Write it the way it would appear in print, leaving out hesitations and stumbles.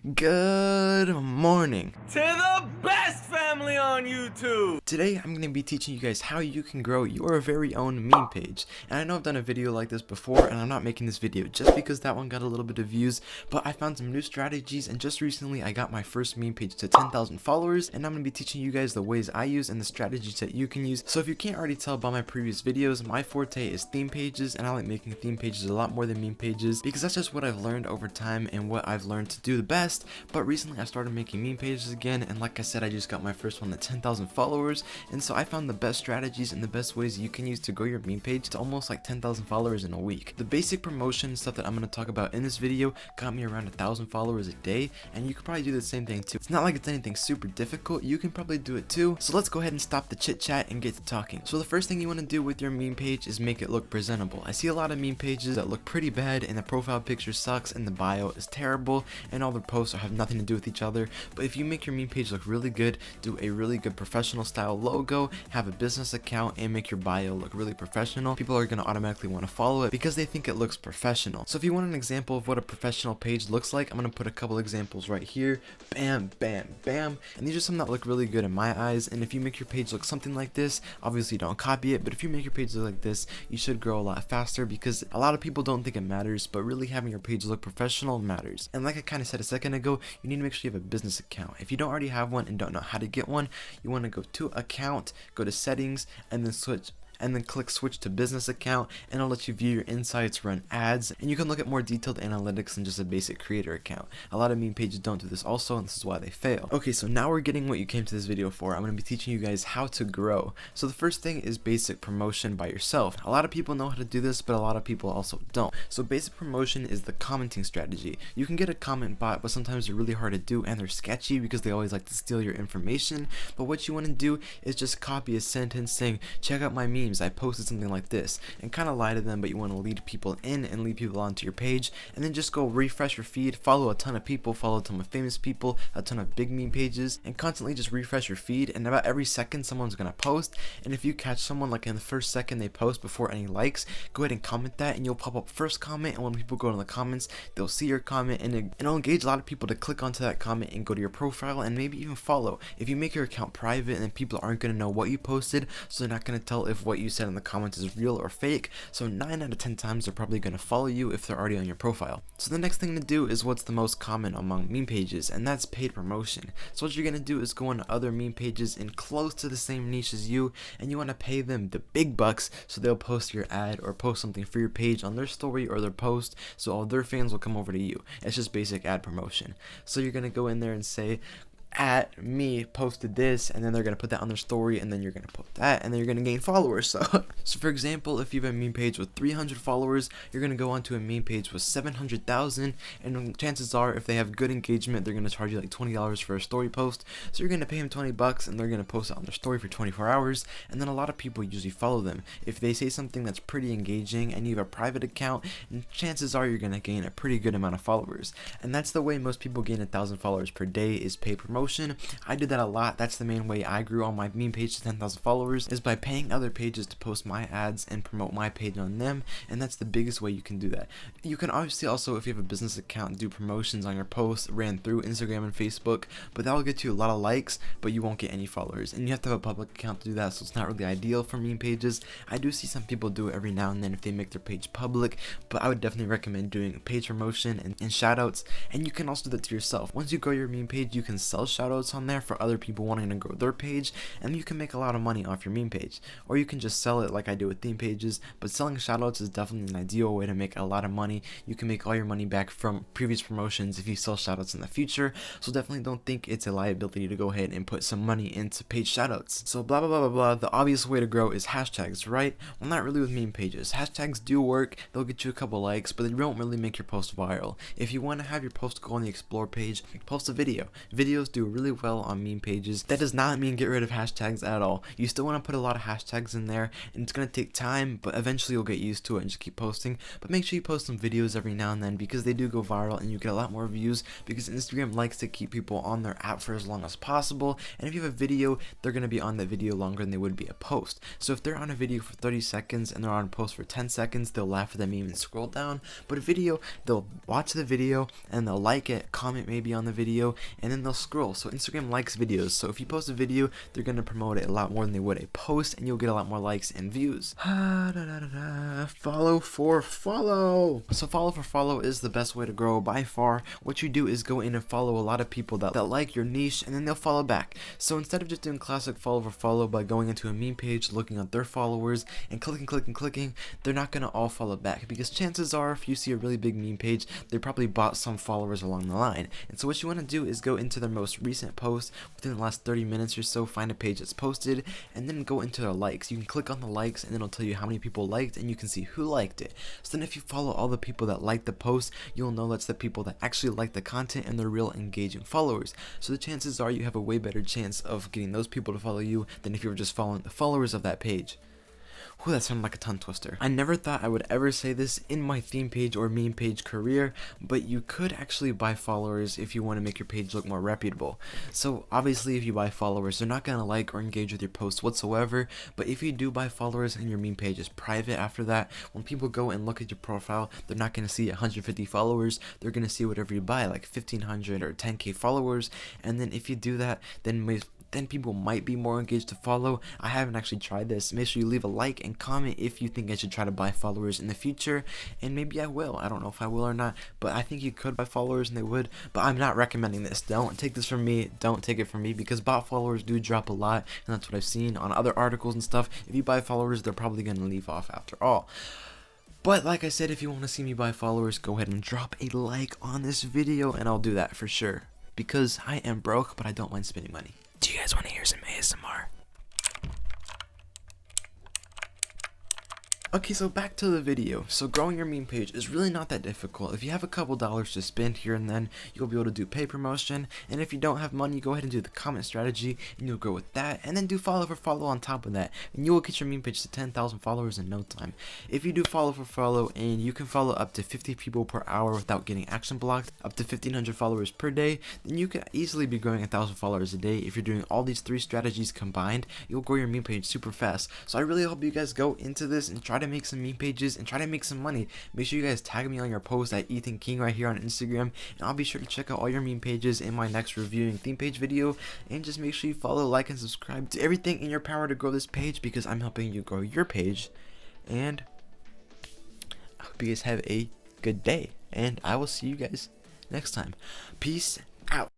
Good morning. To the best family on YouTube! Today I'm going to be teaching you guys how you can grow your very own meme page. And I know I've done a video like this before, and I'm not making this video just because that one got a little bit of views, but I found some new strategies, and just recently I got my first meme page to 10,000 followers, and I'm going to be teaching you guys the ways I use and the strategies that you can use. So if you can't already tell by my previous videos, my forte is theme pages, and I like making theme pages a lot more than meme pages because that's just what I've learned over time and what I've learned to do the best. But recently I started making meme pages again, and like I said, I just got my first one at 10,000 followers, and so I found the best strategies and the best ways you can use to grow your meme page to almost like 10,000 followers in a week. The basic promotion stuff that I'm going to talk about in this video got me around 1,000 followers a day, and you could probably do the same thing too. It's not like it's anything super difficult, you can probably do it too. So let's go ahead and stop the chit chat and get to talking. So the first thing you want to do with your meme page is make it look presentable. I see a lot of meme pages that look pretty bad, and the profile picture sucks and the bio is terrible and all their posts have nothing to do with each other. But if you make your meme page look really good, do a really good professional style logo, have a business account, and make your bio look really professional, people are going to automatically want to follow it because they think it looks professional. So if you want an example of what a professional page looks like, I'm going to put a couple examples right here. Bam, bam, bam. And these are some that look really good in my eyes. And if you make your page look something like this, obviously don't copy it, but if you make your page look like this, you should grow a lot faster because a lot of people don't think it matters, but really having your page look professional matters. And like I kind of said a second ago, you need to make sure you have a business account. If you don't already have one and don't know how to get one, you want to go to account, go to settings, and then click switch to business account, and it'll let you view your insights, run ads, and you can look at more detailed analytics than just a basic creator account. A lot of meme pages don't do this also, and this is why they fail. Okay, so now we're getting what you came to this video for. I'm going to be teaching you guys how to grow. So the first thing is basic promotion by yourself. A lot of people know how to do this, but a lot of people also don't. So basic promotion is the commenting strategy. You can get a comment bot, but sometimes they're really hard to do and they're sketchy because they always like to steal your information. But what you want to do is just copy a sentence saying, check out my memes, I posted something like this, and kind of lie to them, but you want to lead people in and lead people onto your page, and then just go refresh your feed, follow a ton of people, follow a ton of famous people, a ton of big meme pages, and constantly just refresh your feed, and about every second someone's gonna post. And if you catch someone like in the first second they post before any likes, go ahead and comment that, and you'll pop up first comment, and when people go to the comments, they'll see your comment, and it'll engage a lot of people to click onto that comment and go to your profile and maybe even follow. If you make your account private, and then people aren't going to know what you posted, so they're not going to tell if what you said in the comments is real or fake, so 9 out of 10 times they're probably going to follow you if they're already on your profile. So the next thing to do is what's the most common among meme pages, and that's paid promotion. So what you're going to do is go on to other meme pages in close to the same niche as you, and you want to pay them the big bucks so they'll post your ad or post something for your page on their story or their post, so all their fans will come over to you. It's just basic ad promotion. So you're going to go in there and say, at me posted this, and then they're going to put that on their story, and then you're going to post that, and then you're going to gain followers. So for example, if you have a meme page with 300 followers, you're going to go onto a meme page with 700,000, and chances are if they have good engagement, they're going to charge you like $20 for a story post. So you're going to pay them 20 bucks, and they're going to post it on their story for 24 hours, and then a lot of people usually follow them. If they say something that's pretty engaging and you have a private account, and chances are you're going to gain a pretty good amount of followers. And that's the way most people gain 1,000 followers per day, is paid promotion. I did that a lot. That's the main way I grew on my meme page to 10,000 followers, is by paying other pages to post my ads and promote my page on them, and that's the biggest way you can do that. You can obviously also, if you have a business account, do promotions on your posts ran through Instagram and Facebook, but that will get you a lot of likes, but you won't get any followers, and you have to have a public account to do that, so it's not really ideal for meme pages. I do see some people do it every now and then if they make their page public, but I would definitely recommend doing page promotion and shoutouts, and you can also do that to yourself. Once you grow your meme page, you can sell shoutouts on there for other people wanting to grow their page, and you can make a lot of money off your meme page. Or you can just sell it like I do with theme pages, but selling shoutouts is definitely an ideal way to make a lot of money. You can make all your money back from previous promotions if you sell shoutouts in the future, so definitely don't think it's a liability to go ahead and put some money into paid shoutouts. So blah blah blah blah blah, the obvious way to grow is hashtags, right? Well, not really with meme pages. Hashtags do work, they'll get you a couple likes, but they don't really make your post viral. If you want to have your post go on the explore page, post a video. Videos do do really well on meme pages. That does not mean get rid of hashtags at all. You still want to put a lot of hashtags in there, and it's going to take time, but eventually you'll get used to it and just keep posting. But make sure you post some videos every now and then, because they do go viral and you get a lot more views, because Instagram likes to keep people on their app for as long as possible. And if you have a video, they're going to be on that video longer than they would be a post. So if they're on a video for 30 seconds and they're on a post for 10 seconds, they'll laugh at the meme and scroll down. But a video, they'll watch the video and they'll like it, comment maybe on the video, and then they'll scroll. So Instagram likes videos. So if you post a video, they're going to promote it a lot more than they would a post, and you'll get a lot more likes and views. Follow for follow. So follow for follow is the best way to grow by far. What you do is go in and follow a lot of people that like your niche, and then they'll follow back. So instead of just doing classic follow for follow by going into a meme page, looking at their followers and clicking, they're not going to all follow back, because chances are if you see a really big meme page, they probably bought some followers along the line. And so what you want to do is go into their most recent post within the last 30 minutes or so, find a page that's posted, and then go into their likes. You can click on the likes and then it'll tell you how many people liked, and you can see who liked it. So then if you follow all the people that liked the post, you'll know that's the people that actually like the content and they're real engaging followers. So the chances are you have a way better chance of getting those people to follow you than if you were just following the followers of that page. Whew, that sounded like a tongue twister. I never thought I would ever say this in my theme page or meme page career, but you could actually buy followers if you want to make your page look more reputable. So obviously if you buy followers, they're not going to like or engage with your posts whatsoever, but if you do buy followers and your meme page is private after that, when people go and look at your profile, they're not going to see 150 followers, they're going to see whatever you buy, like 1500 or 10k followers. And then if you do that, then people might be more engaged to follow. I haven't actually tried this. Make sure you leave a like and comment if you think I should try to buy followers in the future, and maybe I will. I don't know if I will or not, but I think you could buy followers and they would, but I'm not recommending this. Don't take this from me. Don't take it from me, because bot followers do drop a lot, and that's what I've seen on other articles and stuff. If you buy followers, they're probably going to leave off after all. But like I said, if you want to see me buy followers, go ahead and drop a like on this video, and I'll do that for sure, because I am broke, but I don't mind spending money. Do you guys want to hear some ASMR? Okay, so back to the video. So growing your meme page is really not that difficult. If you have a couple dollars to spend here and then, you'll be able to do paid promotion. And if you don't have money, go ahead and do the comment strategy, and you'll grow with that. And then do follow for follow on top of that, and you will get your meme page to 10,000 followers in no time. If you do follow for follow, and you can follow up to 50 people per hour without getting action blocked, up to 1,500 followers per day, then you can easily be growing 1,000 followers a day. If you're doing all these 3 strategies combined, you'll grow your meme page super fast. So I really hope you guys go into this and try to make some meme pages and try to make some money. Make sure you guys tag me on your post at Ethan King right here on Instagram, and I'll be sure to check out all your meme pages in my next reviewing theme page video. And just make sure you follow, like, and subscribe to everything in your power to grow this page, because I'm helping you grow your page. And I hope you guys have a good day, and I will see you guys next time. Peace out.